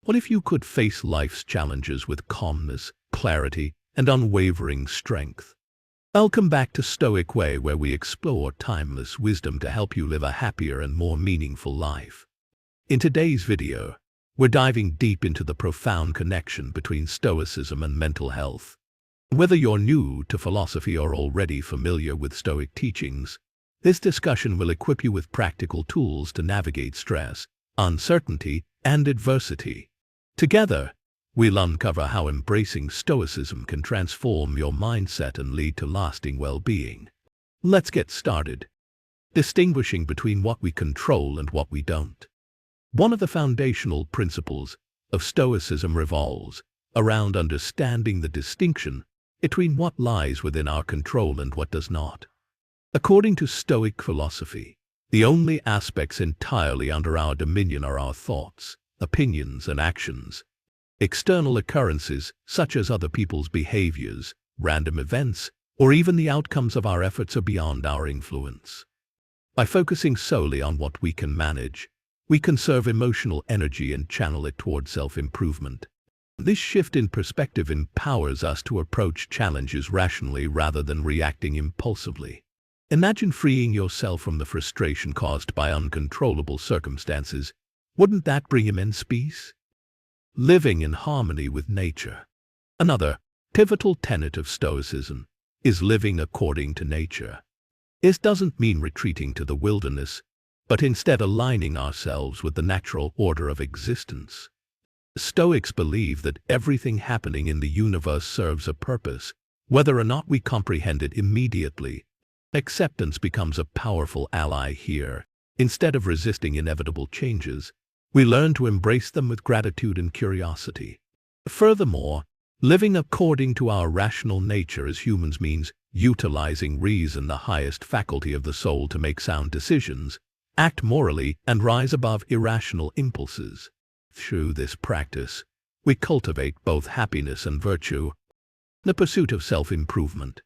What if you could face life's challenges with calmness, clarity, and unwavering strength? Welcome back to Stoic Way, where we explore timeless wisdom to help you live a happier and more meaningful life. In today's video, we're diving deep into the profound connection between Stoicism and mental health. Whether you're new to philosophy or already familiar with Stoic teachings, this discussion will equip you with practical tools to navigate stress, uncertainty, and adversity. Together, we'll uncover how embracing Stoicism can transform your mindset and lead to lasting well-being. Let's get started. Distinguishing between what we control and what we don't. One of the foundational principles of Stoicism revolves around understanding the distinction between what lies within our control and what does not. According to Stoic philosophy, the only aspects entirely under our dominion are our thoughts, opinions, and actions. External occurrences, such as other people's behaviors, random events, or even the outcomes of our efforts, are beyond our influence. By focusing solely on what we can manage, we conserve emotional energy and channel it toward self-improvement. This shift in perspective empowers us to approach challenges rationally rather than reacting impulsively. Imagine freeing yourself from the frustration caused by uncontrollable circumstances. Wouldn't that bring immense peace? Living in harmony with nature. Another pivotal tenet of Stoicism is living according to nature. This doesn't mean retreating to the wilderness, but instead aligning ourselves with the natural order of existence. Stoics believe that everything happening in the universe serves a purpose, whether or not we comprehend it immediately. Acceptance becomes a powerful ally here. Instead of resisting inevitable changes, we learn to embrace them with gratitude and curiosity. Furthermore, living according to our rational nature as humans means utilizing reason, the highest faculty of the soul, to make sound decisions, act morally, and rise above irrational impulses. Through this practice, we cultivate both happiness and virtue, the pursuit of self-improvement.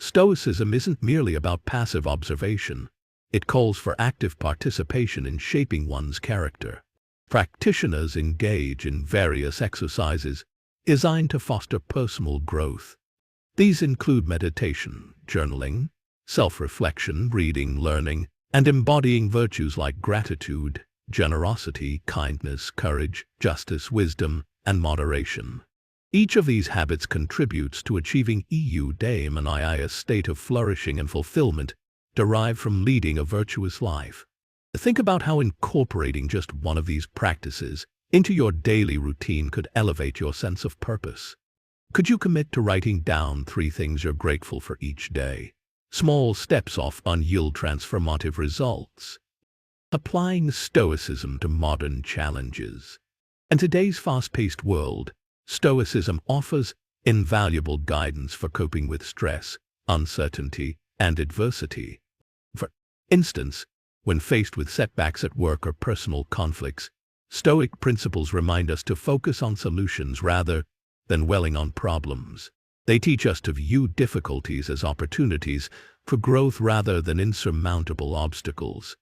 Stoicism isn't merely about passive observation. It calls for active participation in shaping one's character. Practitioners engage in various exercises designed to foster personal growth. These include meditation, journaling, self-reflection, reading, learning, and embodying virtues like gratitude, generosity, kindness, courage, justice, wisdom, and moderation. Each of these habits contributes to achieving a state of flourishing and fulfillment derived from leading a virtuous life. Think about how incorporating just one of these practices into your daily routine could elevate your sense of purpose. Could you commit to writing down 3 things you're grateful for each day? Small steps often yield transformative results. Applying Stoicism to modern challenges. In today's fast-paced world, Stoicism offers invaluable guidance for coping with stress, uncertainty, and adversity. For instance, when faced with setbacks at work or personal conflicts, Stoic principles remind us to focus on solutions rather than dwelling on problems. They teach us to view difficulties as opportunities for growth rather than insurmountable obstacles.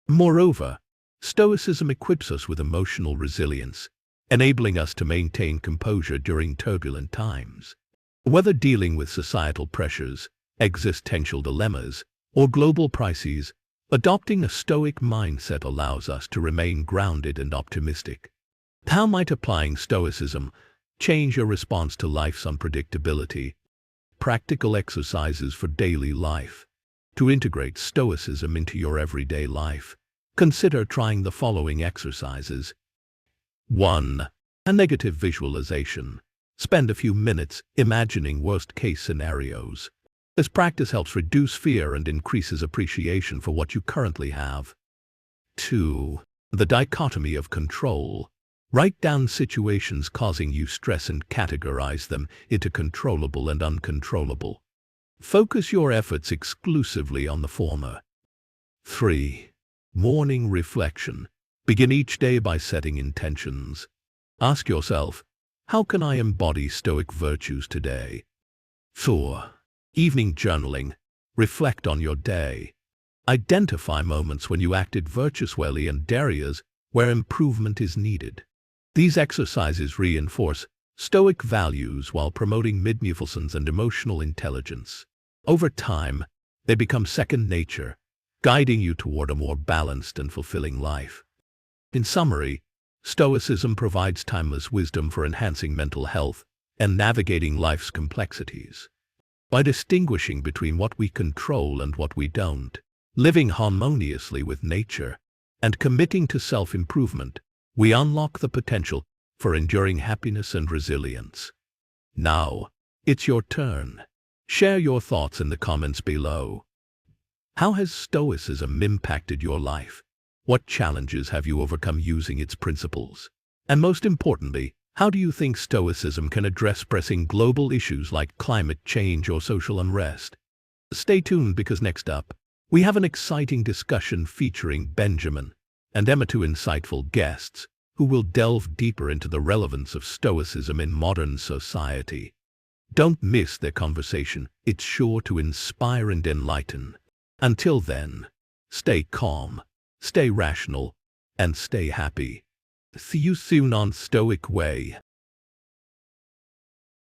Moreover, Stoicism equips us with emotional resilience, enabling us to maintain composure during turbulent times. Whether dealing with societal pressures, existential dilemmas, or global crises, adopting a Stoic mindset allows us to remain grounded and optimistic. How might applying Stoicism change your response to life's unpredictability? Practical exercises for daily life. To integrate Stoicism into your everyday life, consider trying the following exercises. 1. A negative visualization. Spend a few minutes imagining worst-case scenarios. This practice helps reduce fear and increases appreciation for what you currently have. 2. The dichotomy of control. Write down situations causing you stress and categorize them into controllable and uncontrollable. Focus your efforts exclusively on the former. 3. Morning reflection. Begin each day by setting intentions. Ask yourself, how can I embody Stoic virtues today? 4. Evening journaling. Reflect on your day. Identify moments when you acted virtuously and areas where improvement is needed. These exercises reinforce Stoic values while promoting magnificence and emotional intelligence. Over time, they become second nature, guiding you toward a more balanced and fulfilling life. In summary, Stoicism provides timeless wisdom for enhancing mental health and navigating life's complexities. By distinguishing between what we control and what we don't, living harmoniously with nature, and committing to self-improvement, we unlock the potential for enduring happiness and resilience. Now, it's your turn. Share your thoughts in the comments below. How has Stoicism impacted your life? What challenges have you overcome using its principles? And most importantly, how do you think Stoicism can address pressing global issues like climate change or social unrest? Stay tuned because next up, we have an exciting discussion featuring Benjamin and Emma, two insightful guests, who will delve deeper into the relevance of Stoicism in modern society. Don't miss their conversation. It's sure to inspire and enlighten. Until then, stay calm, stay rational, and stay happy. See you soon on Stoic Way.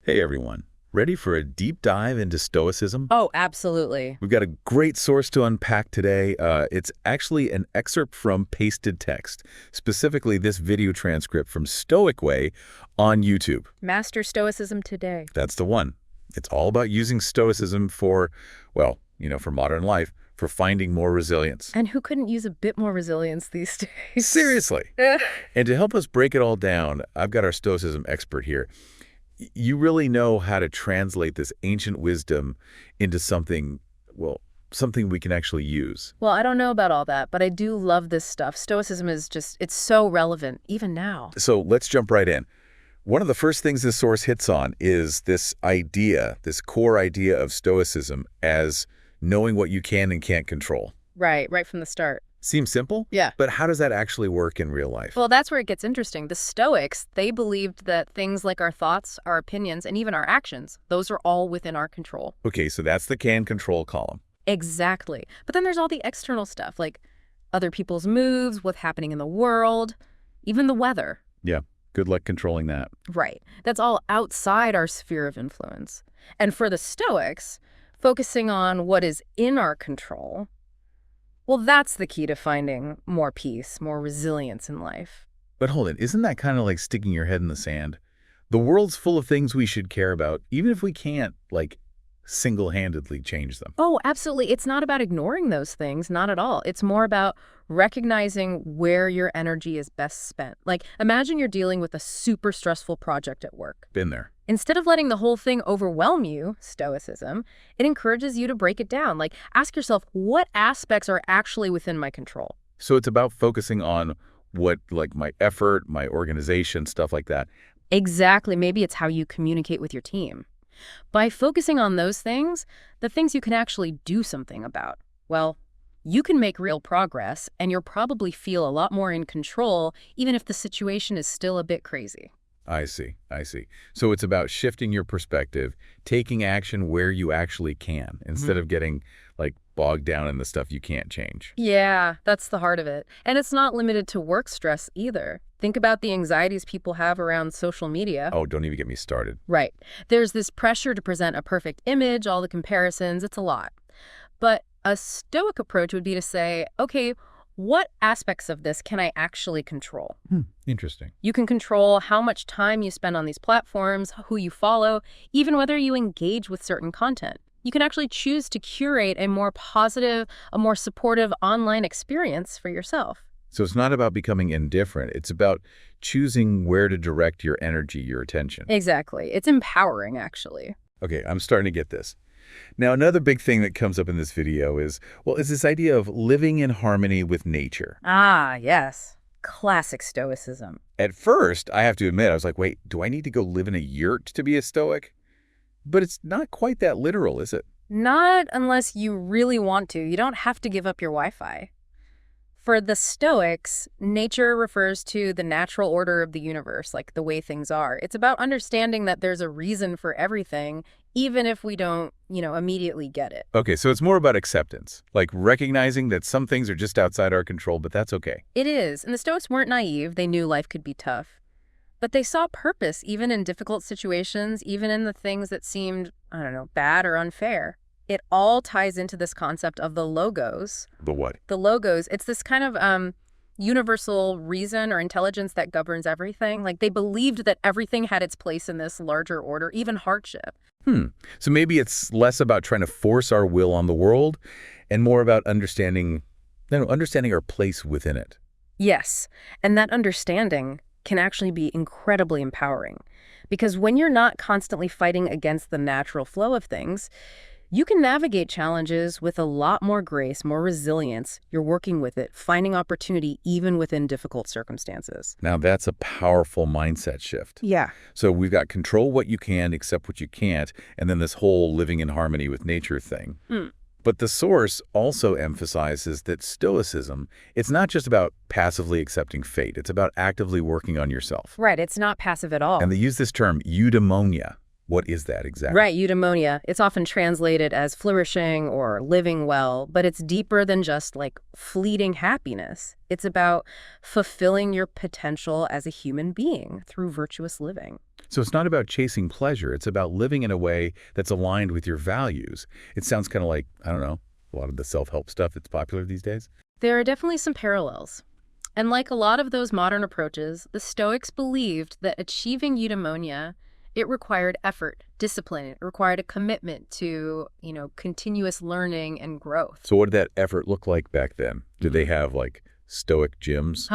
Hey everyone, ready for a deep dive into Stoicism? Oh, absolutely. We've got a great source to unpack today. It's actually an excerpt from pasted text, specifically this video transcript from Stoic Way on YouTube. Master Stoicism today. That's the one. It's all about using Stoicism for, well, for modern life, for finding more resilience. And who couldn't use a bit more resilience these days? Seriously. And to help us break it all down, I've got our Stoicism expert here. You really know how to translate this ancient wisdom into something, well, something we can actually use. Well, I don't know about all that, but I do love this stuff. Stoicism is it's so relevant, even now. So let's jump right in. One of the first things this source hits on is this idea, this core idea of Stoicism as knowing what you can and can't control. Right from the start. Seems simple? Yeah. But how does that actually work in real life? Well, that's where it gets interesting. The Stoics, they believed that things like our thoughts, our opinions, and even our actions, those are all within our control. Okay, so that's the can control column. Exactly. But then there's all the external stuff, like other people's moves, what's happening in the world, even the weather. Yeah, good luck controlling that. Right. That's all outside our sphere of influence. And for the Stoics, focusing on what is in our control, well, that's the key to finding more peace, more resilience in life. But hold it, isn't that kind of like sticking your head in the sand? The world's full of things we should care about, even if we can't, single-handedly change them. Oh, absolutely. It's not about ignoring those things, not at all. It's more about recognizing where your energy is best spent. Like, imagine you're dealing with a super stressful project at work. Been there. Instead of letting the whole thing overwhelm you, Stoicism, it encourages you to break it down. Like, ask yourself, what aspects are actually within my control? So it's about focusing on what, my effort, my organization, stuff like that. Exactly. Maybe it's how you communicate with your team. By focusing on those things, the things you can actually do something about, well, you can make real progress, and you'll probably feel a lot more in control, even if the situation is still a bit crazy. I see. So it's about shifting your perspective, taking action where you actually can, instead of getting, bogged down in the stuff you can't change. Yeah, that's the heart of it. And it's not limited to work stress either. Think about the anxieties people have around social media. Oh, don't even get me started. Right. There's this pressure to present a perfect image, all the comparisons, it's a lot. But a Stoic approach would be to say, okay, what aspects of this can I actually control? Interesting. You can control how much time you spend on these platforms, who you follow, even whether you engage with certain content. You can actually choose to curate a more positive, a more supportive online experience for yourself. So it's not about becoming indifferent. It's about choosing where to direct your energy, your attention. Exactly. It's empowering, actually. Okay, I'm starting to get this. Now, another big thing that comes up in this video is this idea of living in harmony with nature. Ah, yes. Classic Stoicism. At first, I have to admit, I was like, wait, do I need to go live in a yurt to be a Stoic? But it's not quite that literal, is it? Not unless you really want to. You don't have to give up your Wi-Fi. For the Stoics, nature refers to the natural order of the universe, like the way things are. It's about understanding that there's a reason for everything, even if we don't, immediately get it. Okay, so it's more about acceptance, like recognizing that some things are just outside our control, but that's okay. It is. And the Stoics weren't naive. They knew life could be tough. But they saw purpose even in difficult situations, even in the things that seemed, I don't know, bad or unfair. It all ties into this concept of the logos. The what? The logos, it's this kind of universal reason or intelligence that governs everything. Like they believed that everything had its place in this larger order, even hardship. So maybe it's less about trying to force our will on the world and more about understanding our place within it. Yes, and that understanding can actually be incredibly empowering. Because when you're not constantly fighting against the natural flow of things, you can navigate challenges with a lot more grace, more resilience. You're working with it, finding opportunity even within difficult circumstances. Now, that's a powerful mindset shift. Yeah. So we've got control what you can, accept what you can't, and then this whole living in harmony with nature thing. But the source also emphasizes that Stoicism, it's not just about passively accepting fate. It's about actively working on yourself. Right, it's not passive at all. And they use this term, eudaimonia. What is that exactly? Right, eudaimonia. It's often translated as flourishing or living well, but it's deeper than just like fleeting happiness. It's about fulfilling your potential as a human being through virtuous living. So it's not about chasing pleasure. It's about living in a way that's aligned with your values. It sounds kind of like, I don't know, a lot of the self-help stuff that's popular these days. There are definitely some parallels. And like a lot of those modern approaches, the Stoics believed that achieving eudaimonia, it required effort, discipline. It required a commitment to, continuous learning and growth. So what did that effort look like back then? Did they have like Stoic gyms?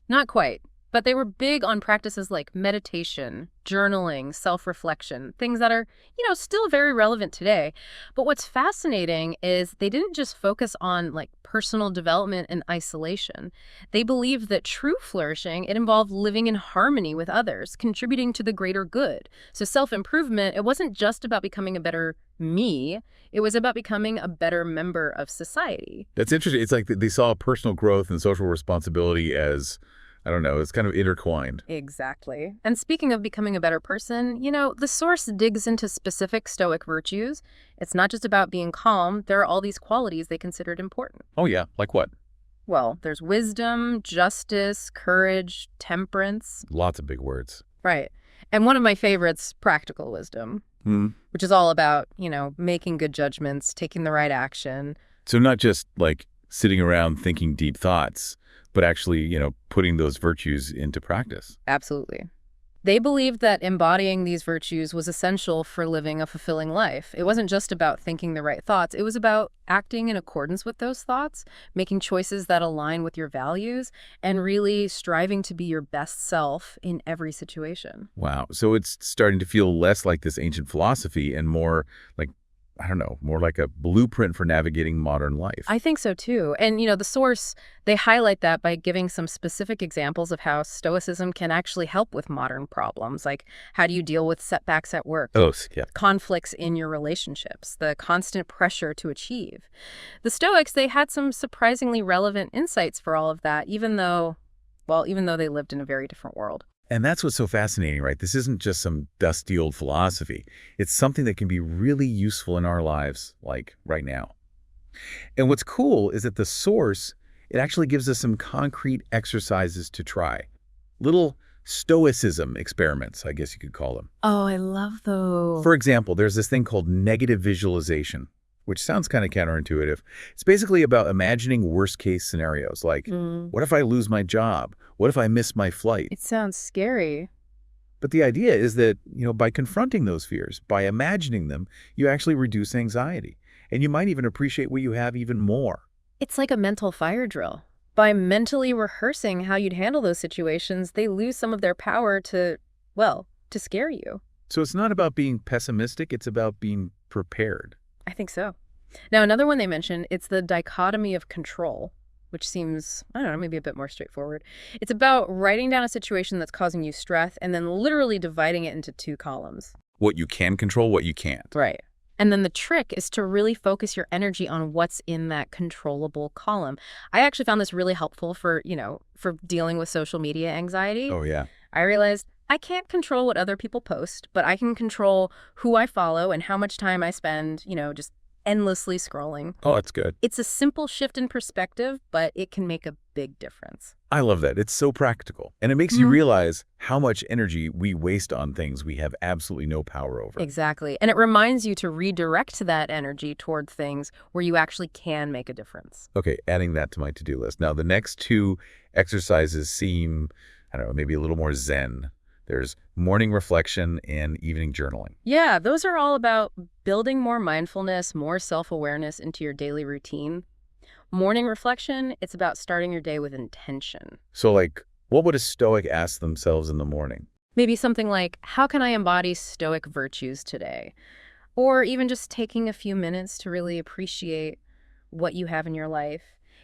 Not quite. But they were big on practices like meditation, journaling, self-reflection, things that are, still very relevant today. But what's fascinating is they didn't just focus on like personal development and isolation. They believed that true flourishing, it involved living in harmony with others, contributing to the greater good. So self-improvement, it wasn't just about becoming a better me. It was about becoming a better member of society. That's interesting. It's like they saw personal growth and social responsibility as, I don't know, it's kind of intertwined. Exactly. And speaking of becoming a better person, the source digs into specific Stoic virtues. It's not just about being calm. There are all these qualities they considered important. Oh, yeah. Like what? Well, there's wisdom, justice, courage, temperance. Lots of big words. Right. And one of my favorites, practical wisdom, which is all about, making good judgments, taking the right action. So not just like sitting around thinking deep thoughts, but actually, putting those virtues into practice. Absolutely. They believed that embodying these virtues was essential for living a fulfilling life. It wasn't just about thinking the right thoughts. It was about acting in accordance with those thoughts, making choices that align with your values, and really striving to be your best self in every situation. Wow. So it's starting to feel less like this ancient philosophy and more like, I don't know, more like a blueprint for navigating modern life. I think so, too. And, the source, they highlight that by giving some specific examples of how Stoicism can actually help with modern problems, like how do you deal with setbacks at work, conflicts in your relationships, the constant pressure to achieve. The Stoics, they had some surprisingly relevant insights for all of that, even though they lived in a very different world. And that's what's so fascinating, right? This isn't just some dusty old philosophy. It's something that can be really useful in our lives, like right now. And what's cool is that the source, it actually gives us some concrete exercises to try. Little Stoicism experiments, I guess you could call them. Oh, I love those. For example, there's this thing called negative visualization, which sounds kind of counterintuitive. It's basically about imagining worst-case scenarios, like, what if I lose my job? What if I miss my flight? It sounds scary. But the idea is that, by confronting those fears, by imagining them, you actually reduce anxiety. And you might even appreciate what you have even more. It's like a mental fire drill. By mentally rehearsing how you'd handle those situations, they lose some of their power to scare you. So it's not about being pessimistic, it's about being prepared. I think so. Now, another one they mentioned, it's the dichotomy of control, which seems, I don't know, maybe a bit more straightforward. It's about writing down a situation that's causing you stress and then literally dividing it into two columns. What you can control, what you can't. Right. And then the trick is to really focus your energy on what's in that controllable column. I actually found this really helpful for dealing with social media anxiety. Oh, yeah. I realized I can't control what other people post, but I can control who I follow and how much time I spend, just endlessly scrolling. Oh, that's good. It's a simple shift in perspective, but it can make a big difference. I love that. It's so practical. And it makes you realize how much energy we waste on things we have absolutely no power over. Exactly. And it reminds you to redirect that energy toward things where you actually can make a difference. Okay, adding that to my to-do list. Now, the next two exercises seem, I don't know, maybe a little more zen. There's morning reflection and evening journaling. Yeah, those are all about building more mindfulness, more self-awareness into your daily routine. Morning reflection, it's about starting your day with intention. So, like, what would a Stoic ask themselves in the morning? Maybe something like, how can I embody Stoic virtues today? Or even just taking a few minutes to really appreciate what you have in your life.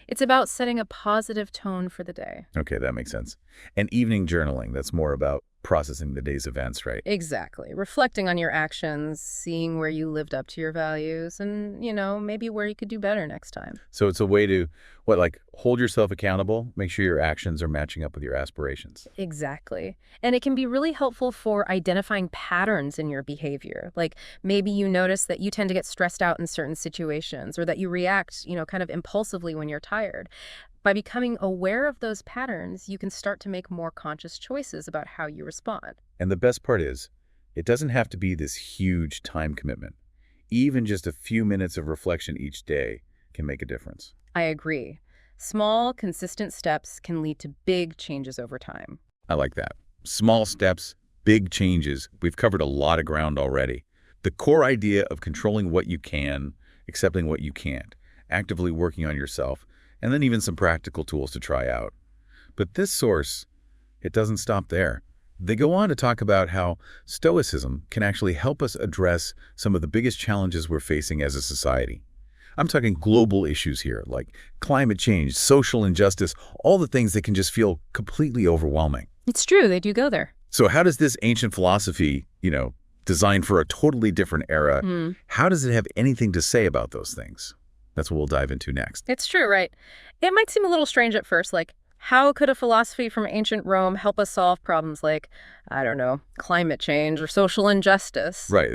It's about setting a positive tone for the day. Okay, that makes sense. And evening journaling, that's more about processing the day's events, right? Exactly. Reflecting on your actions, seeing where you lived up to your values, and, maybe where you could do better next time. So it's a way to, hold yourself accountable, make sure your actions are matching up with your aspirations. Exactly. And it can be really helpful for identifying patterns in your behavior. Like maybe you notice that you tend to get stressed out in certain situations or that you react, kind of impulsively when you're tired. By becoming aware of those patterns, you can start to make more conscious choices about how you respond. And the best part is, it doesn't have to be this huge time commitment. Even just a few minutes of reflection each day can make a difference. I agree. Small, consistent steps can lead to big changes over time. I like that. Small steps, big changes. We've covered a lot of ground already. The core idea of controlling what you can, accepting what you can't, actively working on yourself, and then even some practical tools to try out. But this source, it doesn't stop there. They go on to talk about how Stoicism can actually help us address some of the biggest challenges we're facing as a society. I'm talking global issues here, like climate change, social injustice, all the things that can just feel completely overwhelming. It's true, they do go there. So how does this ancient philosophy, designed for a totally different era, how does it have anything to say about those things? That's what we'll dive into next. It's true, right? It might seem a little strange at first, like, how could a philosophy from ancient Rome help us solve problems like, I don't know, climate change or social injustice? Right.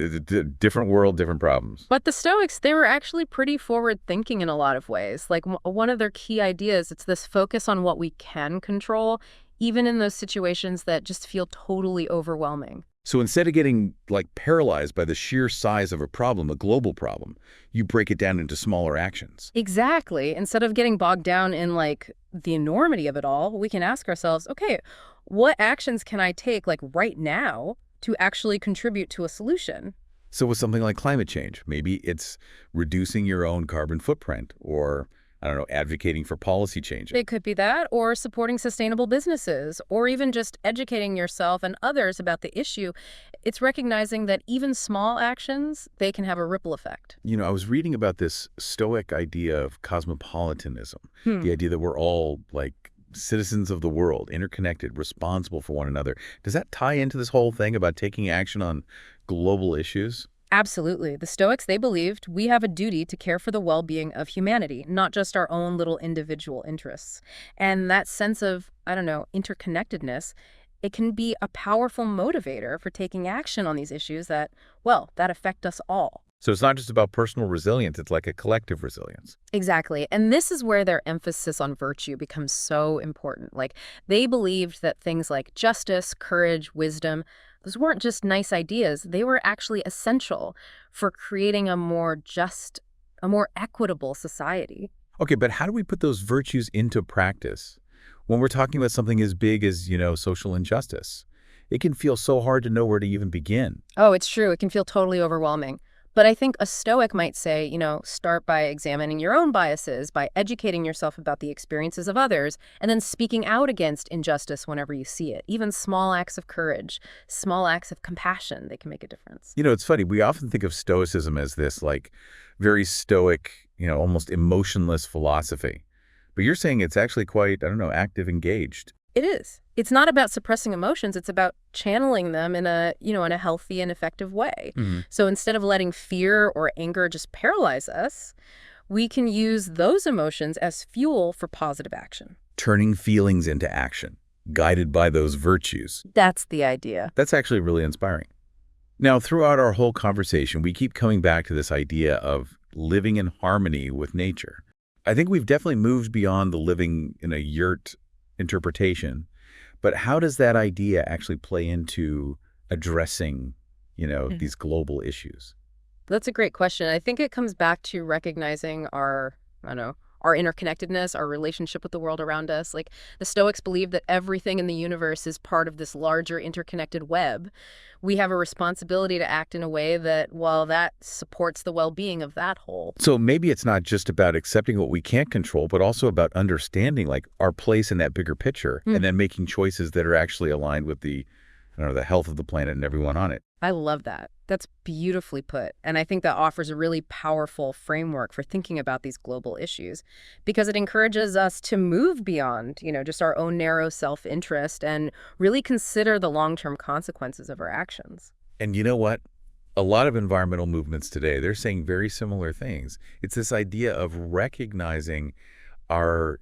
Different world, different problems. But the Stoics, they were actually pretty forward-thinking in a lot of ways. Like, one of their key ideas, it's this focus on what we can control, even in those situations that just feel totally overwhelming. So instead of getting, paralyzed by the sheer size of a problem, a global problem, you break it down into smaller actions. Exactly. Instead of getting bogged down in, the enormity of it all, we can ask ourselves, okay, what actions can I take, right now to actually contribute to a solution? So with something like climate change, maybe it's reducing your own carbon footprint or, advocating for policy changes. It could be that, or supporting sustainable businesses, or even just educating yourself and others about the issue. It's recognizing that even small actions, they can have a ripple effect. I was reading about this Stoic idea of cosmopolitanism, the idea that we're all, citizens of the world, interconnected, responsible for one another. Does that tie into this whole thing about taking action on global issues? Absolutely. The Stoics, they believed we have a duty to care for the well-being of humanity, not just our own little individual interests. And that sense of, interconnectedness, it can be a powerful motivator for taking action on these issues that affect us all. So it's not just about personal resilience, it's like a collective resilience. Exactly. And this is where their emphasis on virtue becomes so important. They believed that things like justice, courage, wisdom, those weren't just nice ideas. They were actually essential for creating a more just, a more equitable society. Okay, but how do we put those virtues into practice? When we're talking about something as big as, social injustice, it can feel so hard to know where to even begin. Oh, it's true. It can feel totally overwhelming. But I think a Stoic might say, start by examining your own biases, by educating yourself about the experiences of others, and then speaking out against injustice whenever you see it. Even small acts of courage, small acts of compassion, they can make a difference. It's funny. We often think of Stoicism as this, very stoic, almost emotionless philosophy. But you're saying it's actually quite, active, engaged. It is. It's not about suppressing emotions. It's about channeling them in a healthy and effective way. So instead of letting fear or anger just paralyze us, we can use those emotions as fuel for positive action. Turning feelings into action, guided by those virtues. That's the idea. That's actually really inspiring. Now, throughout our whole conversation, we keep coming back to this idea of living in harmony with nature. I think we've definitely moved beyond the living in a yurt interpretation, but how does that idea actually play into addressing, these global issues? That's a great question. I think it comes back to recognizing our, I don't know, our interconnectedness, our relationship with the world around us. Like the Stoics believe that everything in the universe is part of this larger interconnected web. We have a responsibility to act in a way that, well, that supports the well-being of that whole. So maybe it's not just about accepting what we can't control, but also about understanding like our place in that bigger picture and then making choices that are actually aligned with the health of the planet and everyone on it. I love that. That's beautifully put. And I think that offers a really powerful framework for thinking about these global issues because it encourages us to move beyond, just our own narrow self-interest and really consider the long-term consequences of our actions. And you know what? A lot of environmental movements today, they're saying very similar things. It's this idea of recognizing our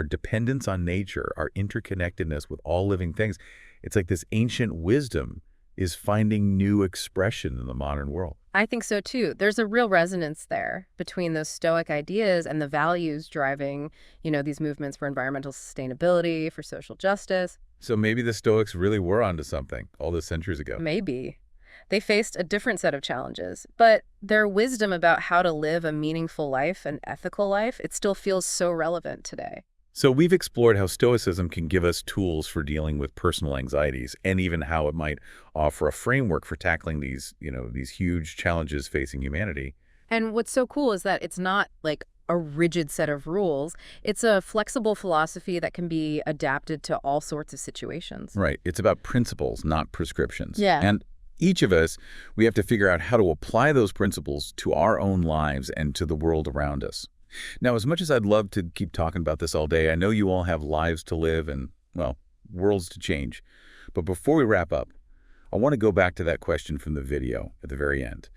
dependence on nature, our interconnectedness with all living things. It's like this ancient wisdom is finding new expression in the modern world. I think so, too. There's a real resonance there between those Stoic ideas and the values driving, these movements for environmental sustainability, for social justice. So maybe the Stoics really were onto something all those centuries ago. Maybe. They faced a different set of challenges, but their wisdom about how to live a meaningful life, an ethical life, it still feels so relevant today. So we've explored how Stoicism can give us tools for dealing with personal anxieties and even how it might offer a framework for tackling these huge challenges facing humanity. And what's so cool is that it's not like a rigid set of rules. It's a flexible philosophy that can be adapted to all sorts of situations. Right. It's about principles, not prescriptions. Yeah. And each of us, we have to figure out how to apply those principles to our own lives and to the world around us. Now, as much as I'd love to keep talking about this all day, I know you all have lives to live and, well, worlds to change. But before we wrap up, I want to go back to that question from the video at the very end.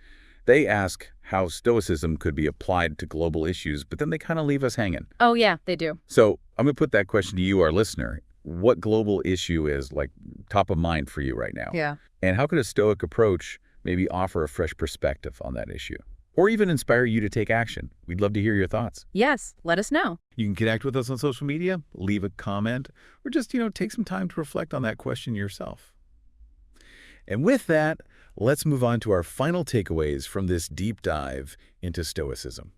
They ask how Stoicism could be applied to global issues, but then they kind of leave us hanging. Oh, yeah, they do. So I'm going to put that question to you, our listener. What global issue is like top of mind for you right now? Yeah. And how could a Stoic approach maybe offer a fresh perspective on that issue? Or even inspire you to take action? We'd love to hear your thoughts. Yes, let us know. You can connect with us on social media, leave a comment, or just, take some time to reflect on that question yourself. And with that, let's move on to our final takeaways from this deep dive into Stoicism.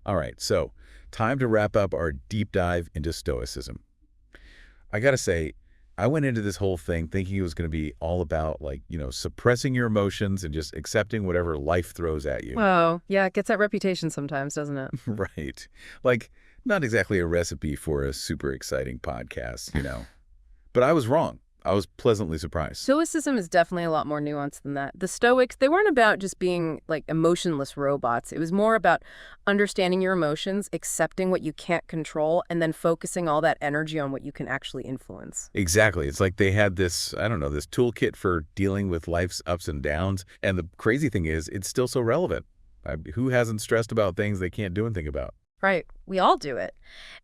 All right, so time to wrap up our deep dive into Stoicism. I gotta say, I went into this whole thing thinking it was going to be all about suppressing your emotions and just accepting whatever life throws at you. Oh, yeah, it gets that reputation sometimes, doesn't it? Right. Like, not exactly a recipe for a super exciting podcast, But I was wrong. I was pleasantly surprised. Stoicism is definitely a lot more nuanced than that. The Stoics, they weren't about just being like emotionless robots. It was more about understanding your emotions, accepting what you can't control, and then focusing all that energy on what you can actually influence. Exactly. It's like they had this, this toolkit for dealing with life's ups and downs. And the crazy thing is, it's still so relevant. Who hasn't stressed about things they can't do anything about? Right. We all do it.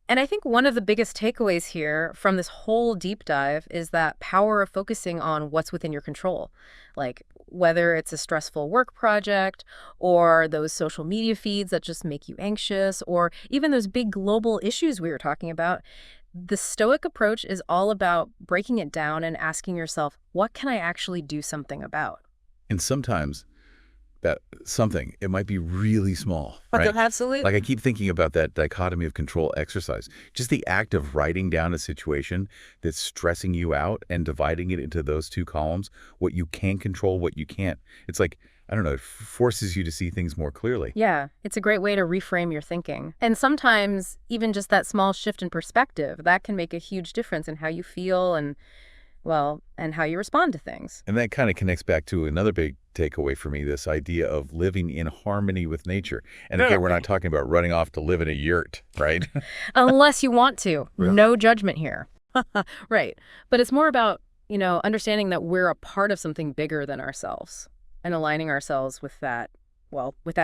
And I think one of the biggest takeaways here from this whole deep dive is that power of focusing on what's within your control. Like whether it's a stressful work project or those social media feeds that just make you anxious or even those big global issues we were talking about. The Stoic approach is all about breaking it down and asking yourself, what can I actually do something about? And sometimes that something, it might be really small, right? Absolutely. Like I keep thinking about that dichotomy of control exercise. Just the act of writing down a situation that's stressing you out and dividing it into those two columns, what you can control, what you can't. It's like, I don't know, it forces you to see things more clearly. Yeah, it's a great way to reframe your thinking. And sometimes even just that small shift in perspective, that can make a huge difference in how you feel and how you respond to things. And that kind of connects back to another big takeaway for me, this idea of living in harmony with nature. And again, we're not talking about running off to live in a yurt, right? Unless you want to. Yeah. No judgment here. Right. But it's more about, understanding that we're a part of something bigger than ourselves and aligning ourselves with that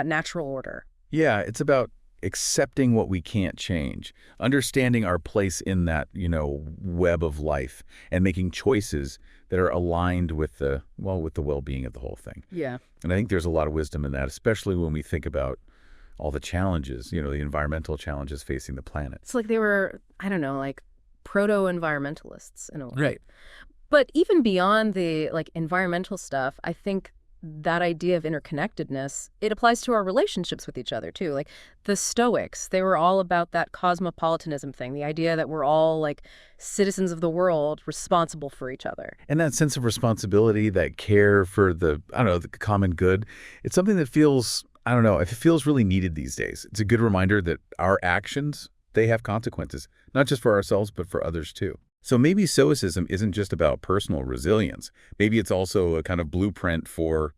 natural order. Yeah, it's about accepting what we can't change, understanding our place in that, web of life, and making choices that are aligned with the well-being of the whole thing. Yeah. And I think there's a lot of wisdom in that, especially when we think about all the challenges, the environmental challenges facing the planet. It's like they were, I don't know, like proto-environmentalists in a way. Right. But even beyond the environmental stuff, I think that idea of interconnectedness, it applies to our relationships with each other too. Like the Stoics, they were all about that cosmopolitanism thing, the idea that we're all citizens of the world responsible for each other. And that sense of responsibility, that care for the common good, it's something that feels, it feels really needed these days. It's a good reminder that our actions, they have consequences, not just for ourselves, but for others too. So maybe Stoicism isn't just about personal resilience. Maybe it's also a kind of blueprint for,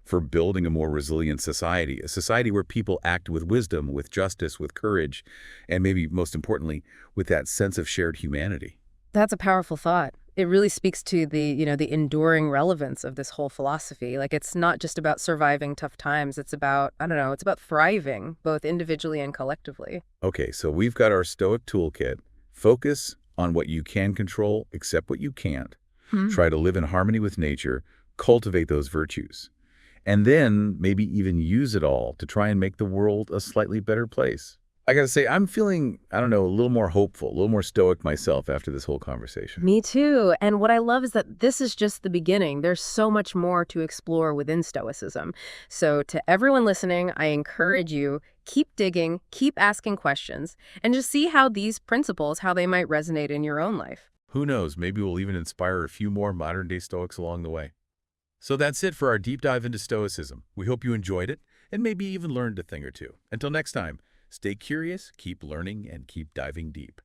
for building a more resilient society, a society where people act with wisdom, with justice, with courage, and maybe most importantly, with that sense of shared humanity. That's a powerful thought. It really speaks to the enduring relevance of this whole philosophy. It's not just about surviving tough times. It's about, it's about thriving, both individually and collectively. Okay, so we've got our Stoic toolkit. Focus on what you can control, accept what you can't. Try to live in harmony with nature, cultivate those virtues, and then maybe even use it all to try and make the world a slightly better place. I gotta say, I'm feeling, a little more hopeful, a little more stoic myself after this whole conversation. Me too. And what I love is that this is just the beginning. There's so much more to explore within Stoicism. So to everyone listening, I encourage you, keep digging, keep asking questions, and just see how these principles, how they might resonate in your own life. Who knows, maybe we'll even inspire a few more modern-day Stoics along the way. So that's it for our deep dive into Stoicism. We hope you enjoyed it, and maybe even learned a thing or two. Until next time, stay curious, keep learning, and keep diving deep.